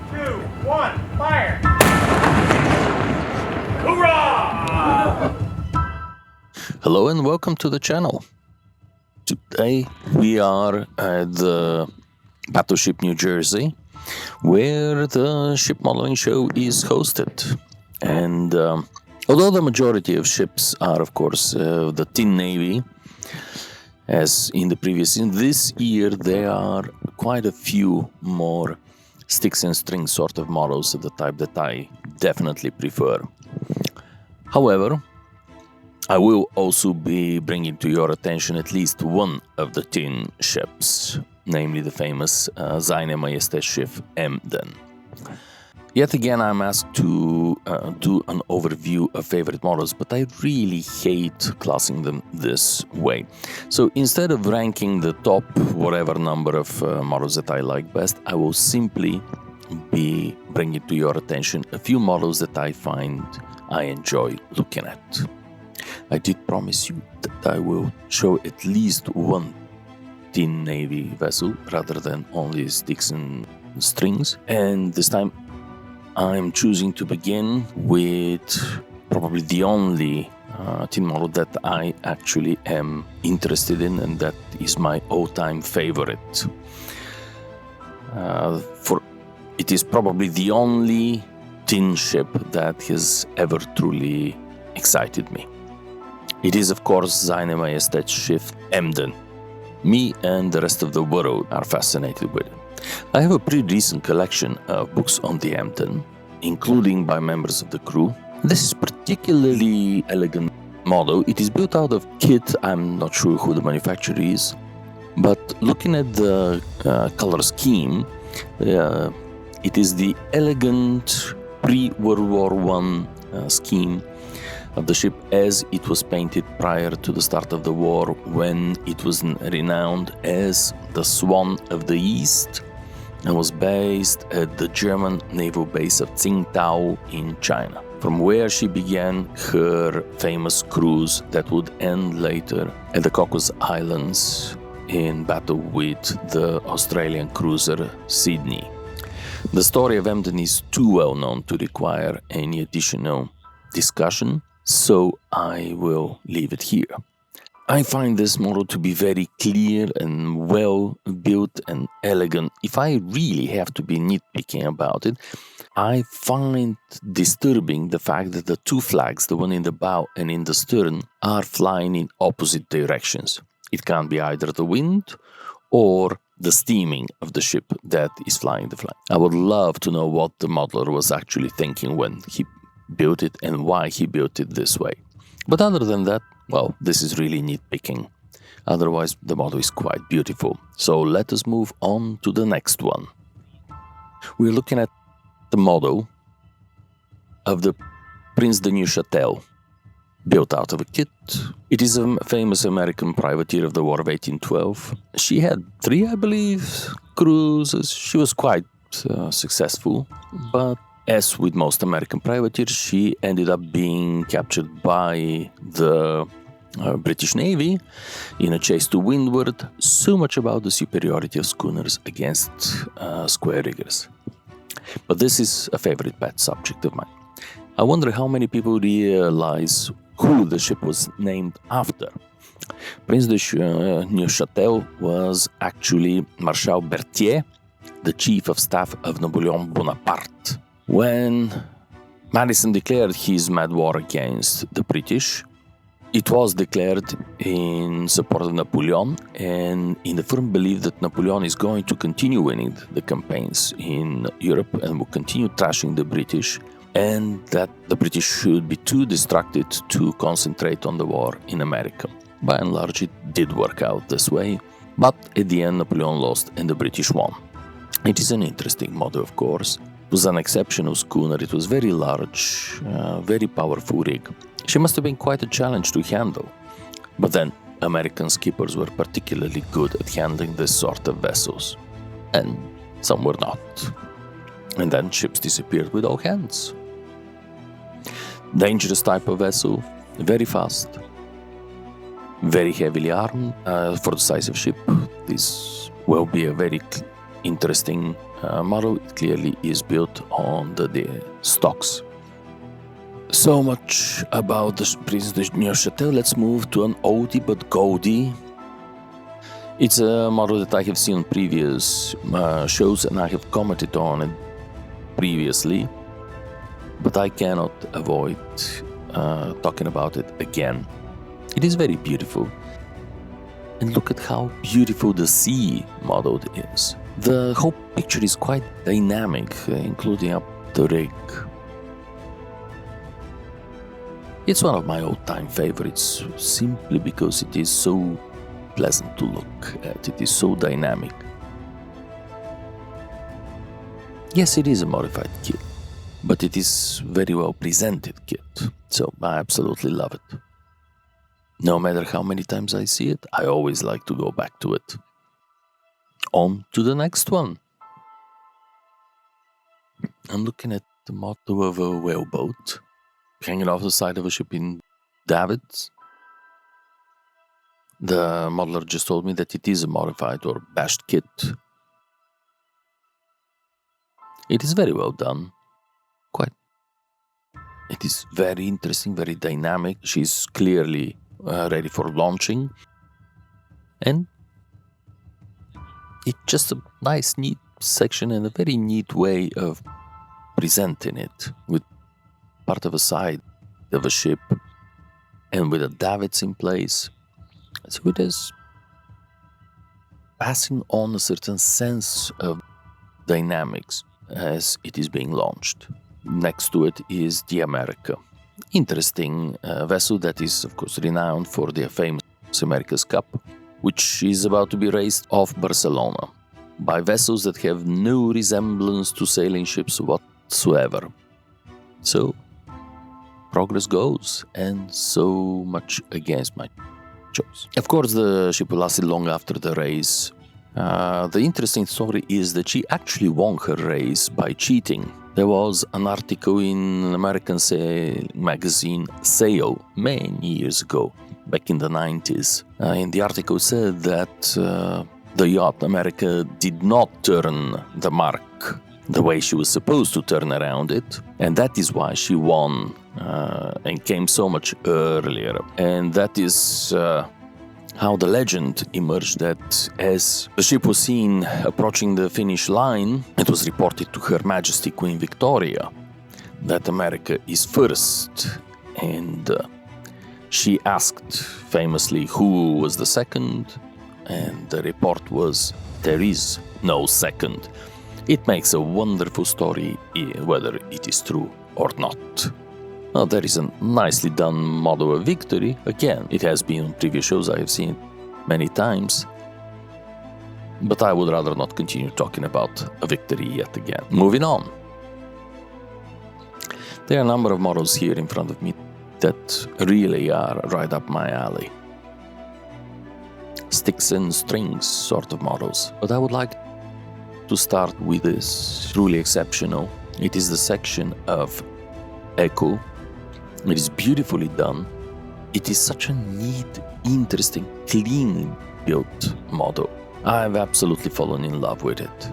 1, fire! Hoorah! Hello and welcome to the channel. Today we are at the Battleship New Jersey, where the ship modeling show is hosted. And although the majority of ships are, of course, the Tin Navy, as in the previous season, this year there are quite a few more sticks and strings sort of models of the type that I definitely prefer. However, I will also be bringing to your attention at least one of the tin ships, namely the famous Seine Majestät ship Emden. Yet again, I'm asked to do an overview of favorite models, but I really hate classing them this way. So instead of ranking the top whatever number of models that I like best, I will simply be bringing to your attention a few models that I find I enjoy looking at. I did promise you that I will show at least one Tin Navy vessel rather than only sticks and strings, and this time I'm choosing to begin with probably the only tin model that I actually am interested in, and that is my all-time favorite. It is probably the only tin ship that has ever truly excited me. It is, of course, Seine Majestät ship Emden. Me and the rest of the world are fascinated with it. I have a pretty decent collection of books on the Emden, including by members of the crew. This is particularly elegant model. It is built out of kit. I'm not sure who the manufacturer is, but looking at the color scheme, it is the elegant pre-World War I scheme of the ship as it was painted prior to the start of the war, when it was renowned as the Swan of the East and was based at the German naval base of Tsingtao in China, from where she began her famous cruise that would end later at the Cocos Islands in battle with the Australian cruiser Sydney. The story of Emden is too well known to require any additional discussion, so I will leave it here. I find this model to be very clear and well built and elegant. If I really have to be nitpicking about it, I find disturbing the fact that the two flags, the one in the bow and in the stern, are flying in opposite directions. It can't be either the wind or the steaming of the ship that is flying the flag. I would love to know what the modeler was actually thinking when he built it and why he built it this way. But other than that, well, this is really nitpicking. Otherwise, the model is quite beautiful. So let us move on to the next one. We're looking at the model of the Prince de Neuchâtel, built out of a kit. It is a famous American privateer of the War of 1812. She had 3, I believe, cruises. She was quite successful, but as with most American privateers, she ended up being captured by the British Navy in a chase to windward. So much about the superiority of schooners against square riggers. But this is a favorite pet subject of mine. I wonder how many people realize who the ship was named after. Prince de Neuchâtel was actually Marshal Berthier, the chief of staff of Napoleon Bonaparte. When Madison declared his mad war against the British, it was declared in support of Napoleon and in the firm belief that Napoleon is going to continue winning the campaigns in Europe and will continue trashing the British, and that the British should be too distracted to concentrate on the war in America. By and large, it did work out this way, but at the end Napoleon lost and the British won. It is an interesting model, of course. It was an exceptional schooner. It was very large, very powerful rig. She must have been quite a challenge to handle. But then, American skippers were particularly good at handling this sort of vessels, and some were not. And then ships disappeared with all hands. Dangerous type of vessel, very fast, very heavily armed for the size of ship. This will be a very interesting model. It clearly is built on the stocks. So much about the Prince de Neuchâtel. Let's move to an oldie but Goldie. It's a model that I have seen on previous shows and I have commented on it previously, but I cannot avoid talking about it again. It is very beautiful. And look at how beautiful the sea model is. The whole picture is quite dynamic, including up the rig. It's one of my all-time favorites, simply because it is so pleasant to look at. It is so dynamic. Yes, it is a modified kit, but it is very well presented kit, so I absolutely love it. No matter how many times I see it, I always like to go back to it. On to the next one. I'm looking at the model of a whaleboat hanging off the side of a ship in Davids. The modeler just told me that it is a modified or bashed kit. It is very well done. It is very interesting, very dynamic. She's clearly ready for launching. And it's just a nice, neat section and a very neat way of presenting it, with part of a side of a ship and with a davits in place. So it is passing on a certain sense of dynamics as it is being launched. Next to it is the America. Interesting vessel that is, of course, renowned for their famous America's Cup, which is about to be raced off Barcelona by vessels that have no resemblance to sailing ships whatsoever. So, progress goes, and so much against my choice. Of course, the ship lasted long after the race. The interesting story is that she actually won her race by cheating. There was an article in an American magazine, Sail, many years ago, back in the 90s. And the article said that the yacht America did not turn the mark the way she was supposed to turn around it, and that is why she won and came so much earlier. And that is how the legend emerged, that as the ship was seen approaching the finish line, it was reported to Her Majesty Queen Victoria that America is first, and she asked famously who was the second, and the report was, there is no second. It makes a wonderful story, whether it is true or not. Now, there is a nicely done model of victory. Again, it has been on previous shows, I have seen it many times. But I would rather not continue talking about a victory yet again. Moving on. There are a number of models here in front of me that really are right up my alley. Sticks and strings sort of models. But I would like to start with this truly exceptional. It is the section of Echo. It is beautifully done. It is such a neat, interesting, clean built model. I've absolutely fallen in love with it.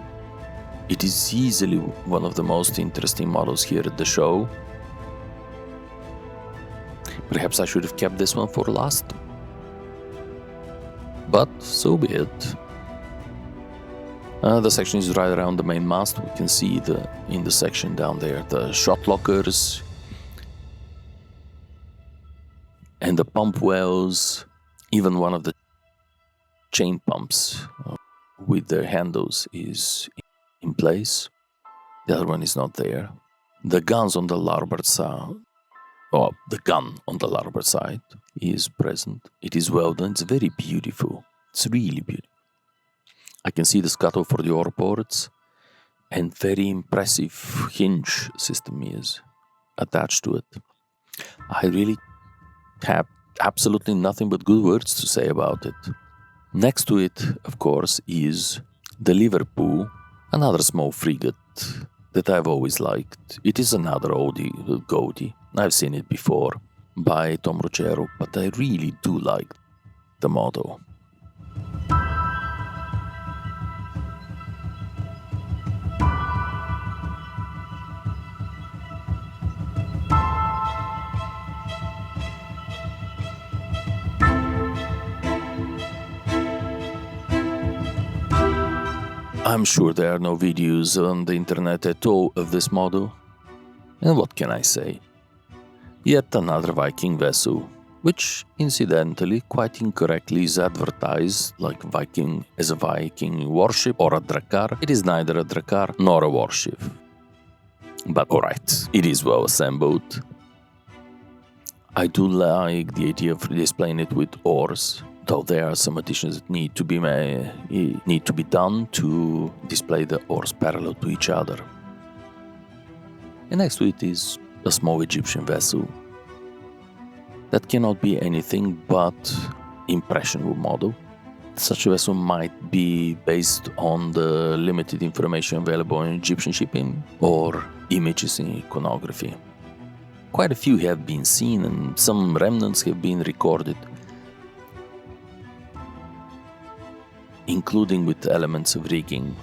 It is easily one of the most interesting models here at the show. Perhaps I should have kept this one for last. But so be it. The section is right around the main mast. We can see in the section down there the shot lockers and the pump wells, even one of the chain pumps with their handles is in place. The other one is not there. The guns on the larboard side, or the gun on the larboard side is present. It is well done. It's very beautiful. It's really beautiful. I can see the scuttle for the oar ports, and very impressive hinge system is attached to it. I really have absolutely nothing but good words to say about it. Next to it, of course, is the Liverpool, another small frigate that I've always liked. It is another oldie, Goldie. I've seen it before by Tom Rocero, but I really do like the model. I'm sure there are no videos on the internet at all of this model. And what can I say? Yet another Viking vessel, which incidentally quite incorrectly is advertised like Viking as a Viking warship or a Drakkar. It is neither a Drakkar nor a warship. But alright, it is well assembled. I do like the idea of displaying it with oars, though there are some additions that need to be done to display the oars parallel to each other. And next to it is a small Egyptian vessel that cannot be anything but impressionable model. Such a vessel might be based on the limited information available in Egyptian shipping or images in iconography. Quite a few have been seen and some remnants have been recorded, including with elements of rigging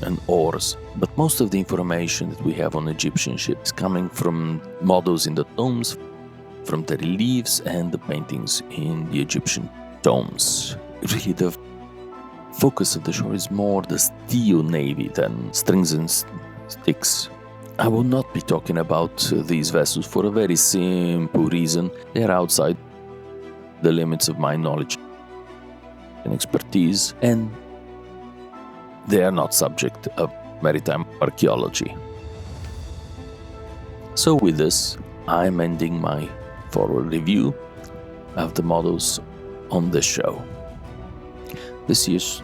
and oars, but most of the information that we have on Egyptian ships is coming from models in the tombs, from the reliefs and the paintings in the Egyptian tombs. Really, the focus of the show is more the steel navy than strings and sticks. I will not be talking about these vessels for a very simple reason. They are outside the limits of my knowledge and expertise, and they are not subject of maritime archaeology. So with this, I'm ending my forward review of the models on this show. This year's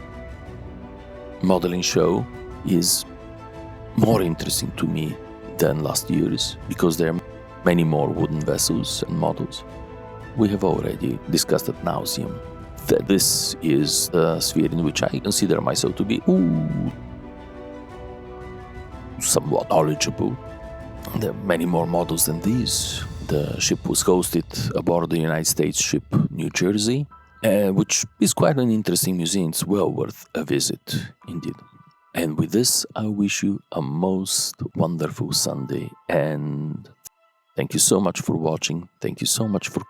modeling show is more interesting to me than last year's because there are many more wooden vessels and models. We have already discussed ad nauseum that this is the sphere in which I consider myself to be somewhat knowledgeable. There are many more models than these. The ship was hosted aboard the United States ship New Jersey, which is quite an interesting museum. It's well worth a visit, indeed. And with this, I wish you a most wonderful Sunday, and thank you so much for watching. Thank you so much for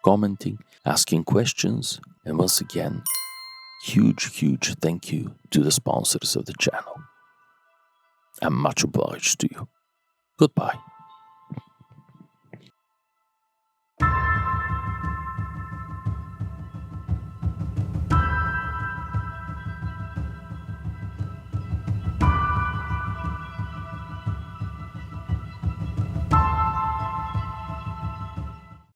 commenting, asking questions, and once again, huge thank you to the sponsors of the channel. I'm much obliged to you. Goodbye.